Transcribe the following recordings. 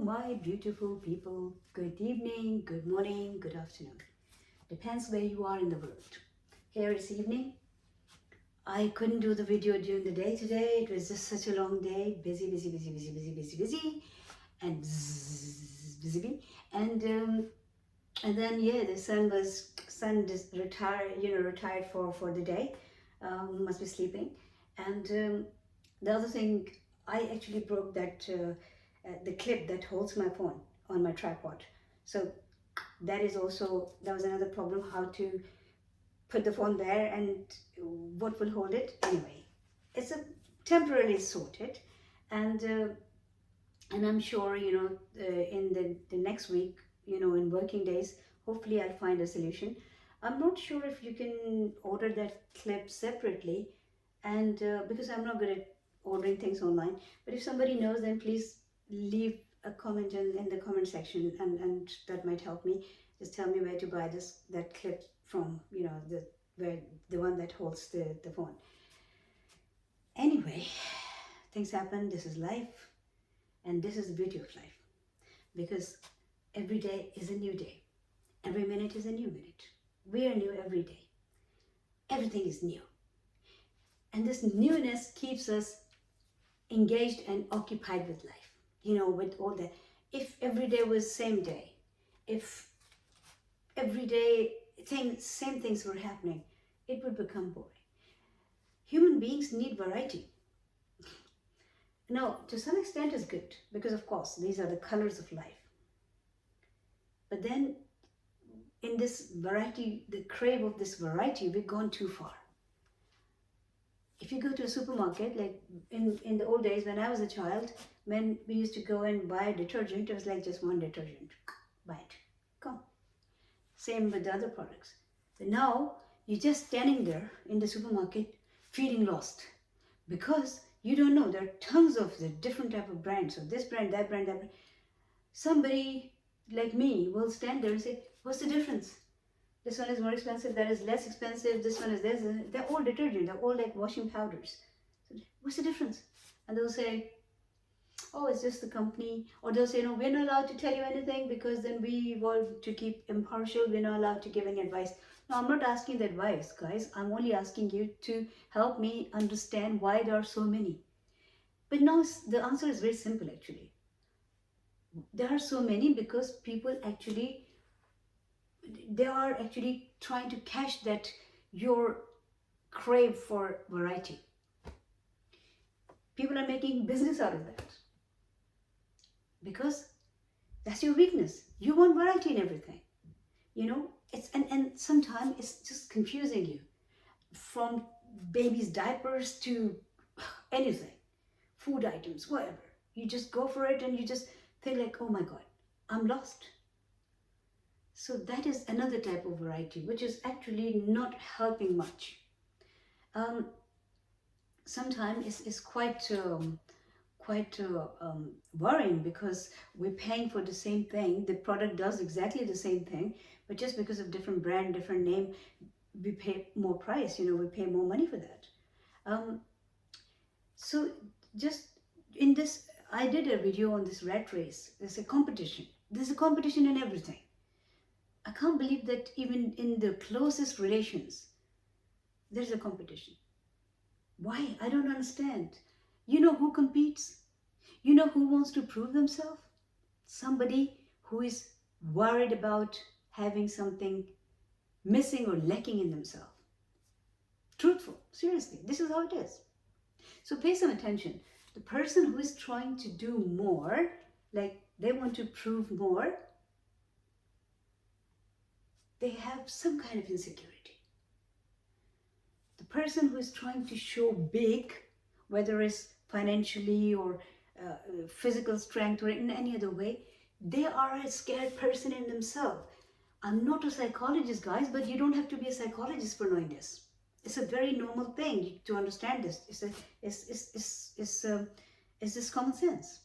my beautiful people. Good evening, good morning, good afternoon. Depends where you are in the world. Here is evening. I couldn't do the video during the day today. It was just such a long day. Busy, busy, busy, busy, busy, busy, busy, and busy. And then yeah, the son just retired for the day. Must be sleeping. And the other thing, I actually broke the clip that holds my phone on my tripod. So that was another problem, how to put the phone there and what will hold it. Anyway, it's a temporarily sorted, and I'm sure in the next week, in working days, hopefully I'll find a solution. I'm not sure if you can order that clip separately, and because I'm not good at ordering things online, but if somebody knows, then please leave a comment in the comment section, and that might help me. Just tell me where to buy that clip from, the one that holds the phone. Anyway, things happen. This is life, and this is the beauty of life, because every day is a new day. Every minute is a new minute. We are new every day. Everything is new. And this newness keeps us engaged and occupied with life. With all the, if every day was same day, if every day same things were happening, it would become boring. Human beings need variety. Now, to some extent is good, because of course, these are the colors of life. But then, in this variety, the crave of this variety, we've gone too far. If you go to a supermarket, like in the old days when I was a child, when we used to go and buy a detergent, it was like just one detergent. Buy it. Come. Same with the other products. But now, you're just standing there in the supermarket feeling lost, because you don't know. There are tons of the different type of brands. So this brand, that brand, that brand. Somebody like me will stand there and say, what's the difference? This one is more expensive, that is less expensive, this one is this. They're all detergent, they're all like washing powders. So what's the difference? And they'll say, oh, it's just the company. Or they'll say, no, we're not allowed to tell you anything, because then we want to keep impartial, we're not allowed to give any advice. No, I'm not asking the advice, guys. I'm only asking you to help me understand why there are so many. But now the answer is very simple actually. There are so many because people actually, they are actually trying to catch that your crave for variety. People are making business out of that, because that's your weakness. You want variety in everything. It's and sometimes it's just confusing you, from baby's diapers to anything, food items, whatever. You just go for it and you just think like, oh my God, I'm lost. So that is another type of variety, which is actually not helping much. Sometimes it's quite worrying, because we're paying for the same thing. The product does exactly the same thing, but just because of different brand, different name, we pay more price. We pay more money for that. So just in this, I did a video on this rat race. There's a competition. There's a competition in everything. I can't believe that even in the closest relations, there's a competition. Why? I don't understand. You know who competes? You know who wants to prove themselves? Somebody who is worried about having something missing or lacking in themselves. Truthful. Seriously, this is how it is. So pay some attention. The person who is trying to do more, like they want to prove more, they have some kind of insecurity. The person who is trying to show big, whether it's financially or physical strength or in any other way, they are a scared person in themselves. I'm not a psychologist, guys, but you don't have to be a psychologist for knowing this. It's a very normal thing to understand this. It's just common sense.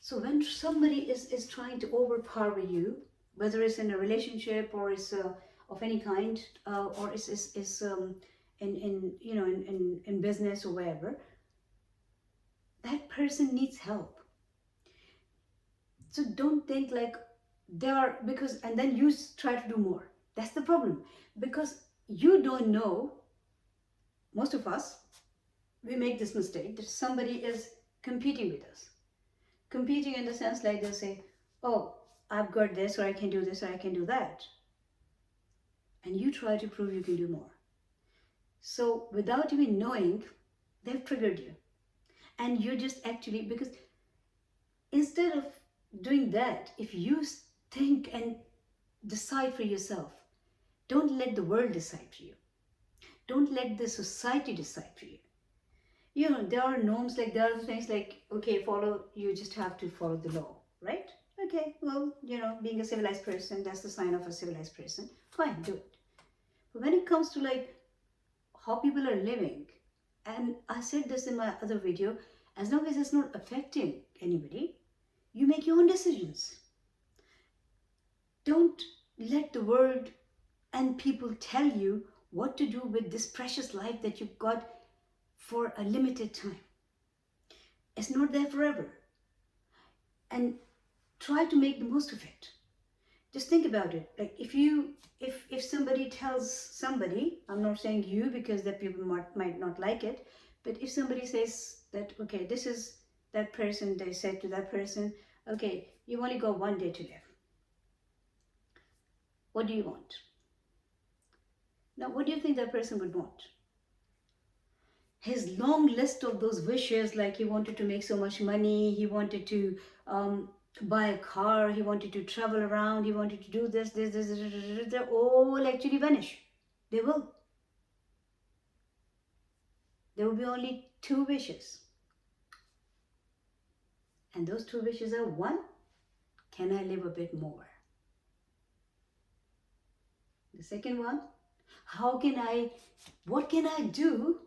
So when somebody is trying to overpower you, whether it's in a relationship or it's of any kind, or it's in business or wherever, that person needs help. So don't think like they are, because, and then you try to do more. That's the problem. Because you don't know, most of us, we make this mistake that somebody is competing with us. Competing in the sense like they'll say, oh, I've got this, or I can do this, or I can do that. And you try to prove you can do more. So without even knowing, they've triggered you. And you just actually, because instead of doing that, if you think and decide for yourself, don't let the world decide for you. Don't let the society decide for you. You know, there are norms, like there are things like, okay, you just have to follow the law, right? Okay, well, you know, being a civilized person, that's the sign of a civilized person. Fine, do it. But when it comes to like how people are living, and I said this in my other video, as long as it's not affecting anybody, you make your own decisions. Don't let the world and people tell you what to do with this precious life that you've got for a limited time. It's not there forever. And try to make the most of it. Just think about it. Like if somebody tells somebody, I'm not saying you because that people might not like it, but if somebody says that, okay, this is that person, they said to that person, okay, you only got 1 day to live. What do you want? Now, what do you think that person would want? His long list of those wishes, like he wanted to make so much money, he wanted to buy a car, he wanted to travel around, he wanted to do this, they all actually vanish. They will. There will be only 2 wishes. And those 2 wishes are, 1, can I live a bit more? The second one, what can I do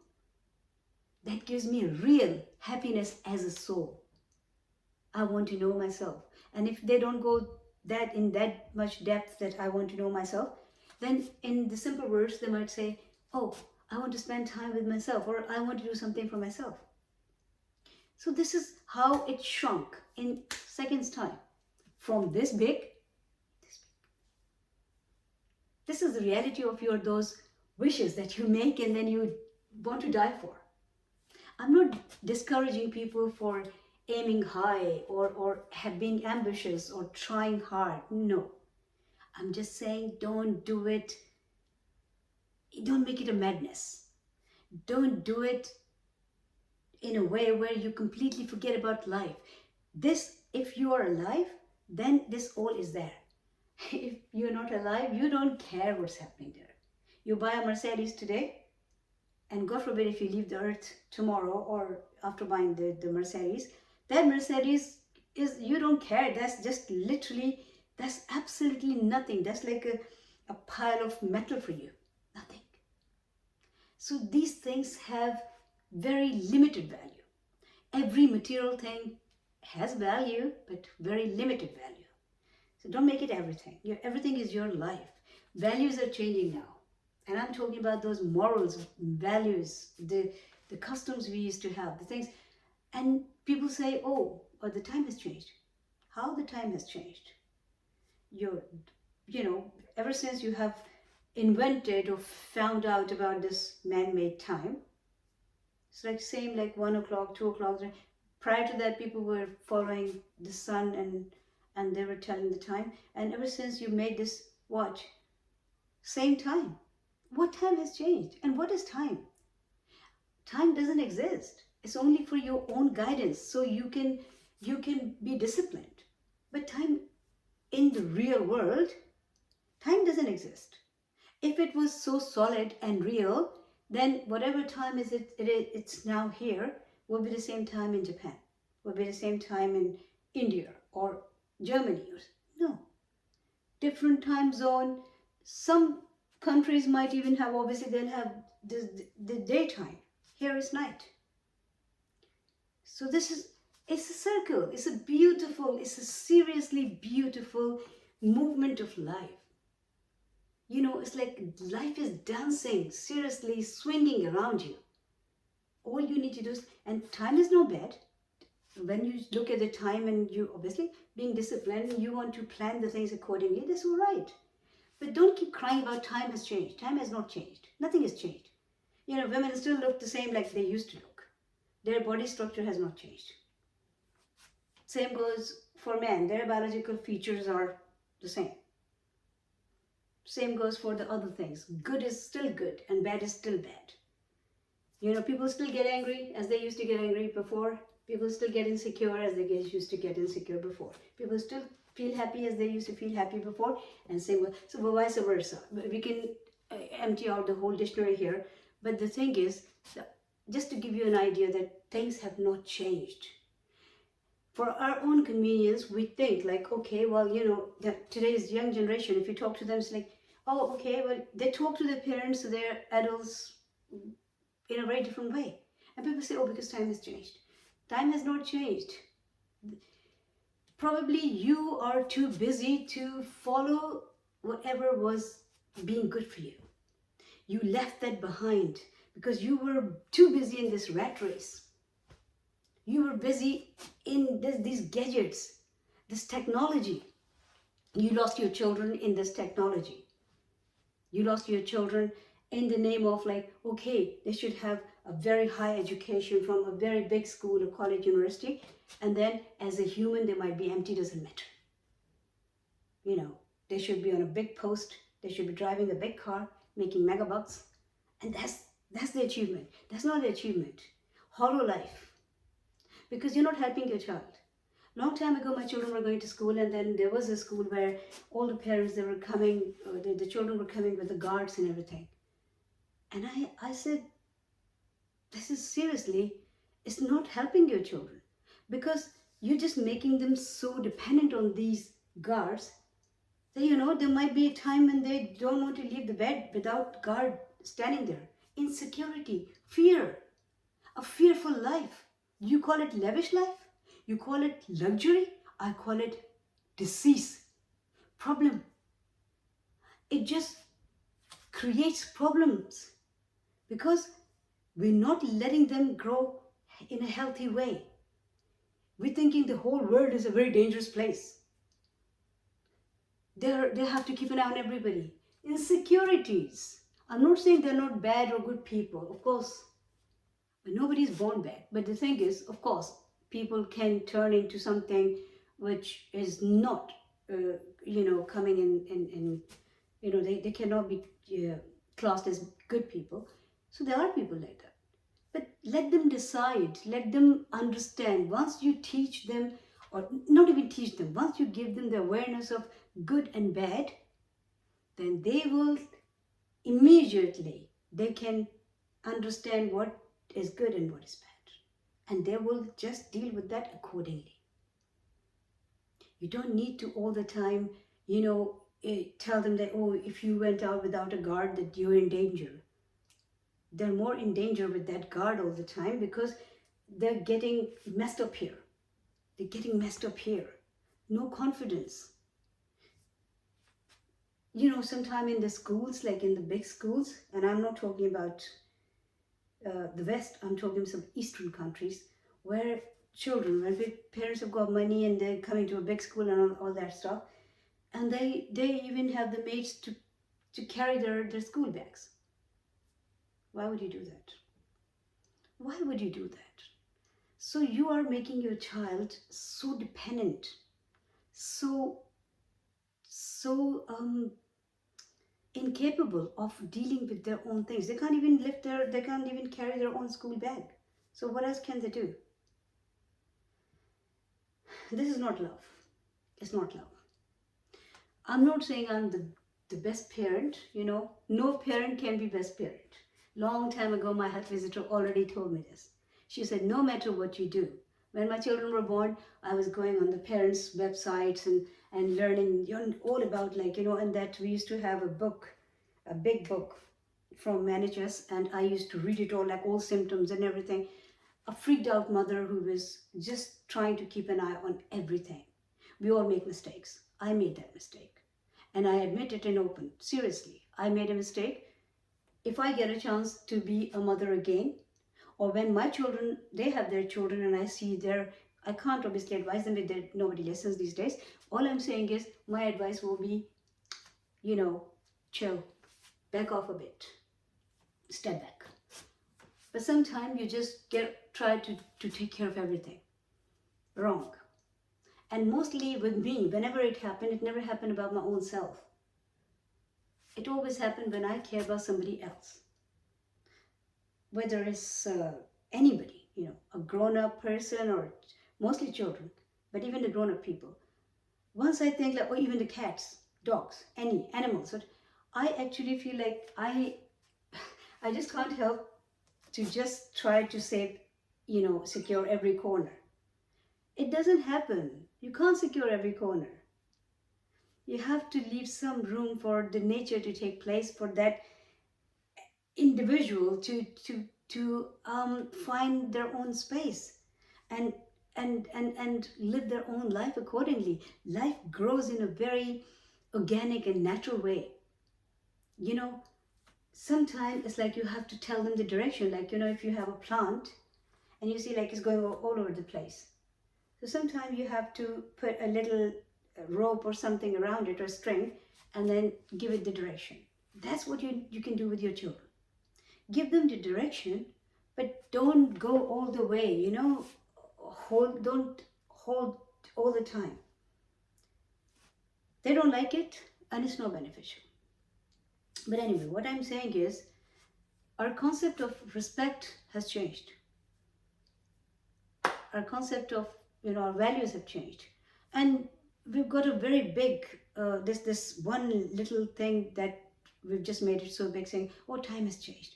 that gives me real happiness as a soul? I want to know myself. And if they don't go in that much depth that I want to know myself, then in the simple words, they might say, oh, I want to spend time with myself, or I want to do something for myself. So this is how it shrunk in seconds time. From this big, this big. This is the reality of those wishes that you make and then you want to die for. I'm not discouraging people for aiming high or being ambitious or trying hard. No. I'm just saying don't do it. Don't make it a madness. Don't do it in a way where you completely forget about life. If you are alive, then this all is there. If you're not alive, you don't care what's happening there. You buy a Mercedes today, and God forbid if you leave the earth tomorrow or after buying the Mercedes, that Mercedes is, you don't care. That's just literally, that's absolutely nothing. That's like a pile of metal for you. Nothing. So these things have very limited value. Every material thing has value, but very limited value. So don't make it everything. Everything is your life. Values are changing now. And I'm talking about those morals, values, the customs we used to have, the things. And people say, oh, but the time has changed. How the time has changed? Ever since you have invented or found out about this man-made time, it's like same like 1 o'clock, 2 o'clock. Prior to that, people were following the sun and they were telling the time. And ever since you made this watch, same time. What time has changed? And what is time? Time doesn't exist. It's only for your own guidance, so you can be disciplined. But time in the real world, time doesn't exist. If it was so solid and real, then whatever time it's now here will be the same time in Japan, will be the same time in India or Germany. No. Different time zone. Some countries might even have, obviously they'll have the daytime. Here is night. So it's a circle. It's a seriously beautiful movement of life. It's like life is dancing, seriously swinging around you. All you need to do is, and time is not bad. When you look at the time and you obviously being disciplined, you want to plan the things accordingly, that's all right. But don't keep crying about time has changed. Time has not changed. Nothing has changed. Women still look the same like they used to look. Their body structure has not changed. Same goes for men. Their biological features are the same. Same goes for the other things. Good is still good and bad is still bad. People still get angry as they used to get angry before. People still get insecure as they used to get insecure before. People still feel happy as they used to feel happy before, and same. So vice versa. We can empty out the whole dictionary here, but the thing is, just to give you an idea that things have not changed. For our own convenience, we think like, okay, well, that today's young generation, if you talk to them, it's like, oh, okay, well, they talk to their parents, their adults, in a very different way. And people say, oh, because time has changed. Time has not changed. Probably you are too busy to follow whatever was being good for you. You left that behind because you were too busy in this rat race. You were busy in these gadgets, this technology. You lost your children in this technology. You lost your children in the name of like, okay, they should have a very high education from a very big school or college, university, and then as a human they might be empty, doesn't matter. They should be on a big post, they should be driving a big car, making mega bucks, and that's the achievement. That's not the achievement. Hollow life. Because you're not helping your child. Long time ago, my children were going to school, and then there was a school where all the parents, they were coming, the children were coming with the guards and everything. And I said, this is seriously, it's not helping your children, because you're just making them so dependent on these guards that, there might be a time when they don't want to leave the bed without guard standing there. Insecurity, fear, a fearful life. You call it lavish life? You call it luxury? I call it disease, problem. It just creates problems because we're not letting them grow in a healthy way. We're thinking the whole world is a very dangerous place. They have to keep an eye on everybody. Insecurities. I'm not saying they're not bad or good people, of course. Nobody's born bad. But the thing is, of course, people can turn into something which is not, coming in they cannot be classed as good people. So there are people like that. But let them decide, let them understand. Once you teach them, or not even teach them, once you give them the awareness of good and bad, then they will immediately, they can understand what is good and what is bad. And they will just deal with that accordingly. You don't need to all the time, tell them that, oh, if you went out without a guard, that you're in danger. They're more in danger with that guard all the time because they're getting messed up here. They're getting messed up here. No confidence. Sometime in the schools, like in the big schools, and I'm not talking about the West, I'm talking some Eastern countries where children, when parents have got money and they're coming to a big school and all that stuff, and they even have the maids to carry their school bags. Why would you do that? Why would you do that? So you are making your child so dependent, so incapable of dealing with their own things. They can't even they can't even carry their own school bag. So what else can they do? This is not love. It's not love. I'm not saying I'm the best parent, no parent can be best parent. Long time ago, my health visitor already told me this. She said, no matter what you do, when my children were born, I was going on the parents' websites and learning all about and that we used to have a big book from managers, and I used to read it all, like all symptoms and everything. A freaked out mother who was just trying to keep an eye on everything. We all make mistakes. I made that mistake. And I admit it in open. Seriously, I made a mistake. If I get a chance to be a mother again, or when my children, they have their children and I see their I can't obviously advise them if nobody listens these days. All I'm saying is my advice will be, chill, back off a bit, step back. But sometimes you just try to take care of everything. Wrong. And mostly with me, whenever it happened, it never happened about my own self. It always happened when I care about somebody else. Whether it's anybody, a grown-up person or mostly children, but even the grown-up people. Once I think like, or even the cats, dogs, any animals, but I actually feel like I just can't help to just try to save, secure every corner. It doesn't happen. You can't secure every corner. You have to leave some room for the nature to take place, for that individual to find their own space and live their own life accordingly. Life grows in a very organic and natural way. Sometimes it's like you have to tell them the direction. Like, if you have a plant and you see like it's going all over the place. So sometimes you have to put a little rope or something around it or string and then give it the direction. That's what you can do with your children. Give them the direction, but don't go all the way, don't hold all the time. They don't like it and it's not beneficial. But anyway, what I'm saying is our concept of respect has changed. Our concept of, our values have changed. And we've got a very big, this one little thing that we've just made it so big, saying, oh, time has changed.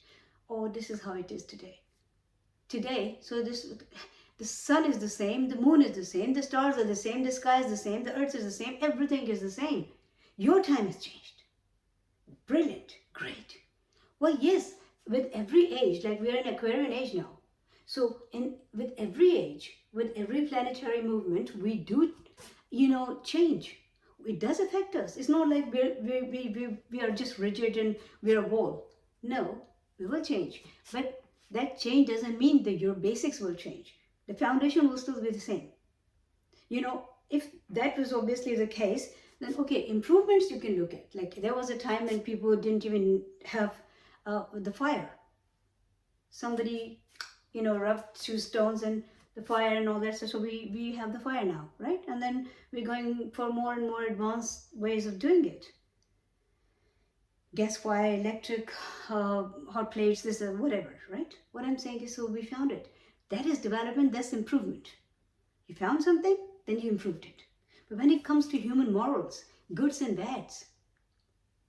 Oh, this is how it is today. So the sun is the same, the moon is the same, the stars are the same, the sky is the same, the earth is the same, everything is the same. Your time has changed. Brilliant, great. Well, yes, with every age, like we are in Aquarian age now. So with every age, with every planetary movement, we do, change. It does affect us. It's not like we are just rigid and we're a wall. No, we will change. But that change doesn't mean that your basics will change. The foundation will still be the same. If that was obviously the case, then okay, improvements you can look at. Like there was a time when people didn't even have the fire. Somebody, rubbed 2 stones and the fire and all that. So we have the fire now, right? And then we're going for more and more advanced ways of doing it. Gas fire, electric, hot plates, this or whatever, right? What I'm saying is, so we found it. That is development, that's improvement. You found something, then you improved it. But when it comes to human morals, goods and bads,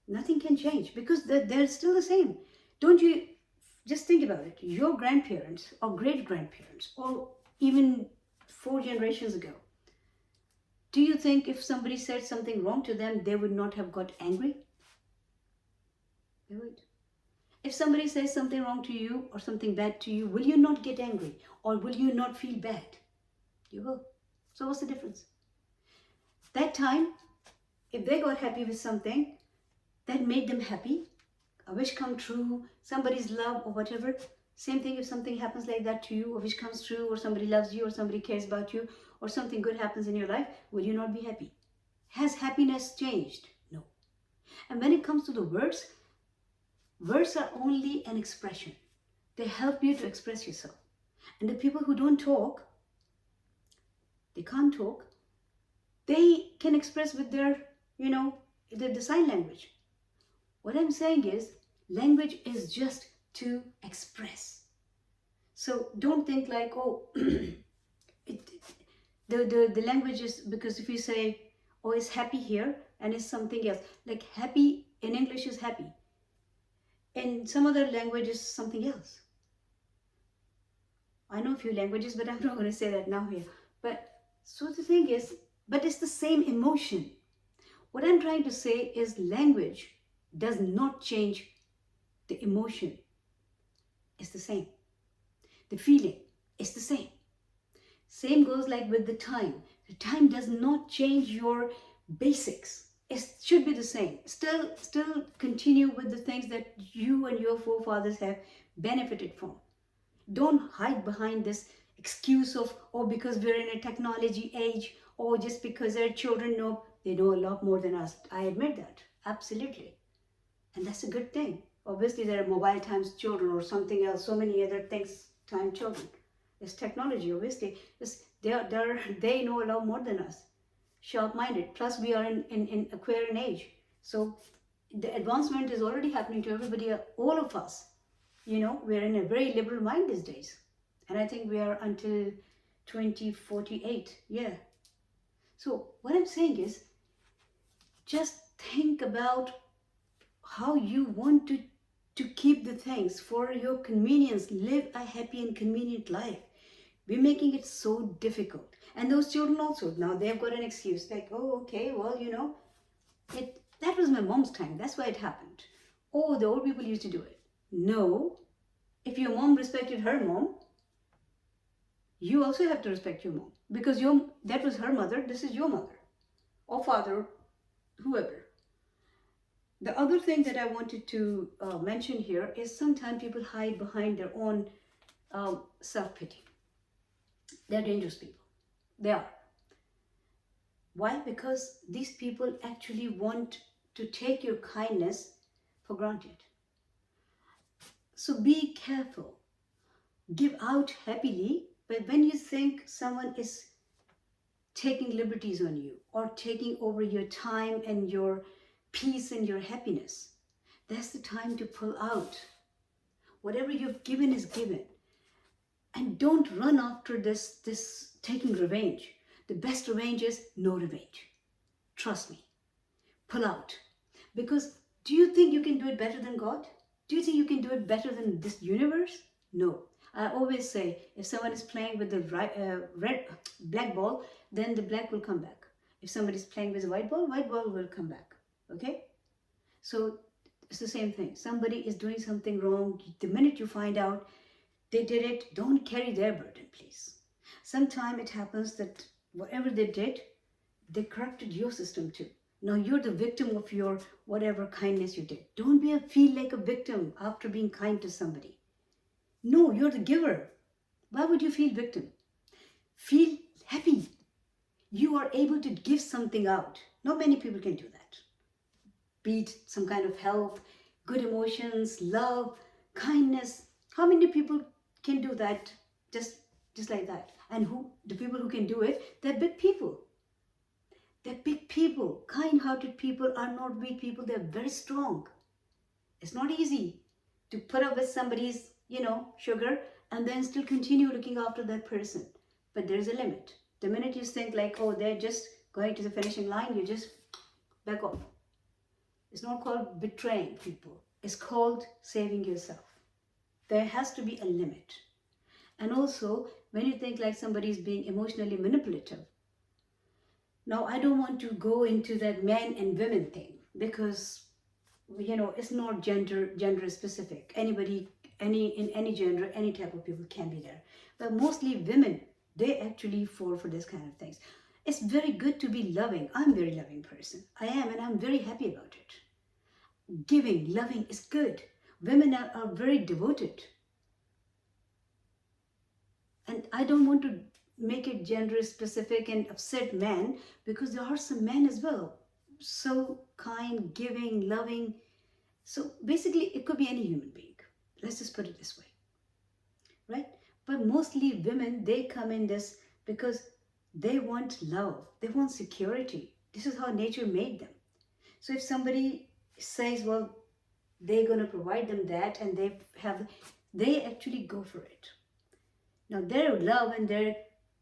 nothing can change because they're still the same. Don't you just think about it? Your grandparents or great-grandparents or even 4 generations ago, do you think if somebody said something wrong to them, they would not have got angry? They would. If somebody says something wrong to you or something bad to you, will you not get angry or will you not feel bad? You will. So what's the difference? That time, if they got happy with something that made them happy, a wish come true, somebody's love or whatever, same thing if something happens like that to you, a wish comes true, or somebody loves you, or somebody cares about you, or something good happens in your life, will you not be happy? Has happiness changed? No. And when it comes to the words are only an expression. They help you to express yourself. And the people who don't talk, they can't talk, they can express with their, the sign language. What I'm saying is, language is just to express. So don't think like, oh, the language is, because if you say, oh, it's happy here and it's something else, like happy in English is happy. In some other language is something else. I know a few languages, but I'm not going to say that now here. But so the thing is, but it's the same emotion. What I'm trying to say is language does not change the emotion. It's the same. The feeling is the same. Same goes like with the time. The time does not change your basics. It should be the same. Still continue with the things that you and your forefathers have benefited from. Don't hide behind this excuse of, oh, because we're in a technology age, or just because our children know, they know a lot more than us. I admit that, absolutely. And that's a good thing. Obviously, there are mobile times children or something else, so many other things time children. It's technology, obviously. They know a lot more than us. Sharp-minded. Plus, we are in Aquarian age. So the advancement is already happening to everybody, all of us. We're in a very liberal mind these days. And I think we are until 2048. Yeah. So what I'm saying is, just think about how you want to keep the things for your convenience. Live a happy and convenient life. We're making it so difficult. And those children also, now they've got an excuse like, oh, okay, well, that was my mom's time. That's why it happened. Oh, the old people used to do it. No. If your mom respected her mom, you also have to respect your mom. Because that was her mother, this is your mother. Or father, whoever. The other thing that I wanted to mention here is sometimes people hide behind their own self-pity. They're dangerous people. They are. Why? Because these people actually want to take your kindness for granted. So be careful. Give out happily, but when you think someone is taking liberties on you or taking over your time and your peace and your happiness, that's the time to pull out. Whatever you've given is given. And don't run after this taking revenge. The best revenge is no revenge. Trust me. Pull out. Because do you think you can do it better than God? Do you think you can do it better than this universe? No. I always say, if someone is playing with the black ball, then the black will come back. If somebody is playing with a white ball will come back. Okay? So it's the same thing. Somebody is doing something wrong. The minute you find out they did it, don't carry their burden, please. Sometimes it happens that whatever they did, they corrupted your system too. Now you're the victim of your whatever kindness you did. Don't feel like a victim after being kind to somebody. No, you're the giver. Why would you feel victim? Feel happy. You are able to give something out. Not many people can do that. Be it some kind of health, good emotions, love, kindness. How many people can do that just like that? And the people who can do it, they're big people. They're big people. Kind-hearted people are not weak people. They're very strong. It's not easy to put up with somebody's, sugar and then still continue looking after that person. But there's a limit. The minute you think like, oh, they're just going to the finishing line, you just back off. It's not called betraying people. It's called saving yourself. There has to be a limit. And also, when you think like somebody is being emotionally manipulative, now I don't want to go into that men and women thing because, it's not gender specific. Anybody, in any gender, any type of people can be there. But mostly women, they actually fall for this kind of things. It's very good to be loving. I'm a very loving person. I am, and I'm very happy about it. Giving, loving is good. Women are very devoted. And I don't want to make it gender specific and upset men because there are some men as well. So kind, giving, loving. So basically, it could be any human being. Let's just put it this way. Right? But mostly women, they come in this because they want love. They want security. This is how nature made them. So if somebody says, well, they're going to provide them that and they actually go for it. Now their love and their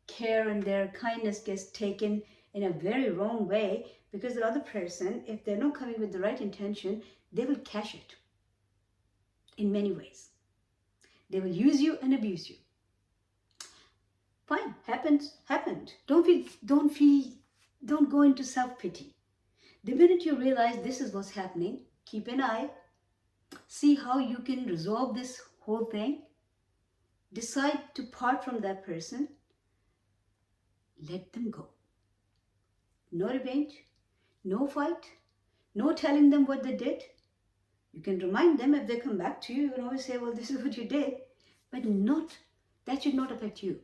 care and their kindness gets taken in a very wrong way because the other person, if they're not coming with the right intention, they will cash it in many ways. They will use you and abuse you. Fine, happened. Don't go into self-pity. The minute you realize this is what's happening, keep an eye, see how you can resolve this whole thing, decide to part from that person, let them go. No revenge, no fight, no telling them what they did. You can remind them if they come back to you. You can always say, well, this is what you did. But that should not affect you.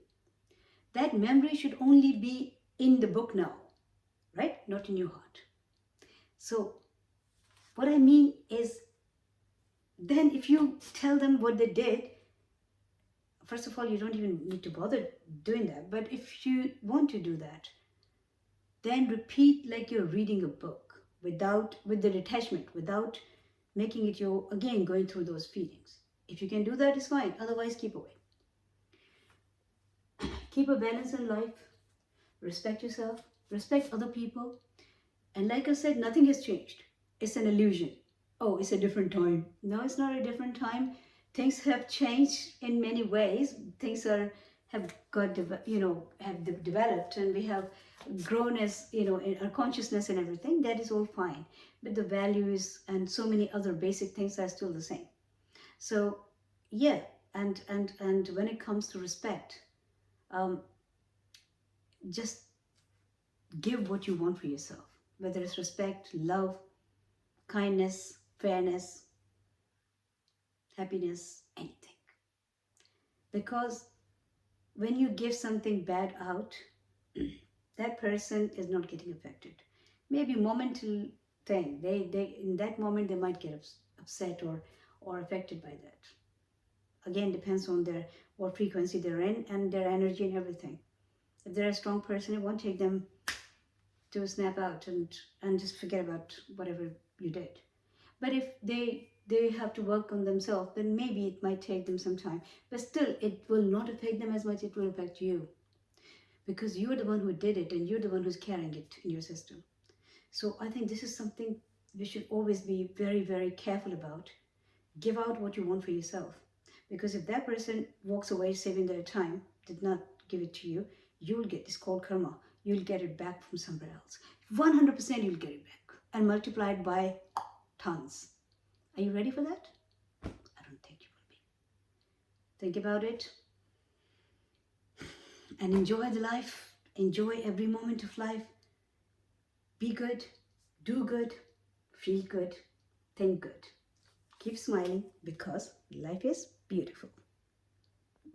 that memory should only be in the book now, right? Not in your heart. So what I mean is, then if you tell them what they did, first of all, you don't even need to bother doing that. But if you want to do that, then repeat like you're reading a book, with the detachment, without making it your, again, going through those feelings. If you can do that, it's fine. Otherwise, keep away. Keep a balance in life. Respect yourself. Respect other people. And like I said, nothing has changed. It's an illusion. Oh, it's a different time. No, it's not a different time. Things have changed in many ways. Things have got developed, and we have grown as in our consciousness and everything. That is all fine, but the values and so many other basic things are still the same. So yeah, and when it comes to respect, um, just give what you want for yourself, whether it's respect, love, kindness, fairness, happiness, anything. Because when you give something bad out, that person is not getting affected. Maybe momental thing. They in that moment they might get upset or affected by that. Again, depends on their what frequency they're in and their energy and everything. If they're a strong person, it won't take them to snap out and just forget about whatever you did. But if they have to work on themselves, then maybe it might take them some time. But still, it will not affect them as much. It will affect you, because you're the one who did it and you're the one who's carrying it in your system. So I think this is something we should always be very, very careful about. Give out what you want for yourself. Because if that person walks away saving their time, did not give it to you, you'll get this called karma. You'll get it back from somewhere else. 100% you'll get it back and multiplied by tons. Are you ready for that? I don't think you will be. Think about it and enjoy the life. Enjoy every moment of life. Be good, do good, feel good, think good. Keep smiling, because life is beautiful.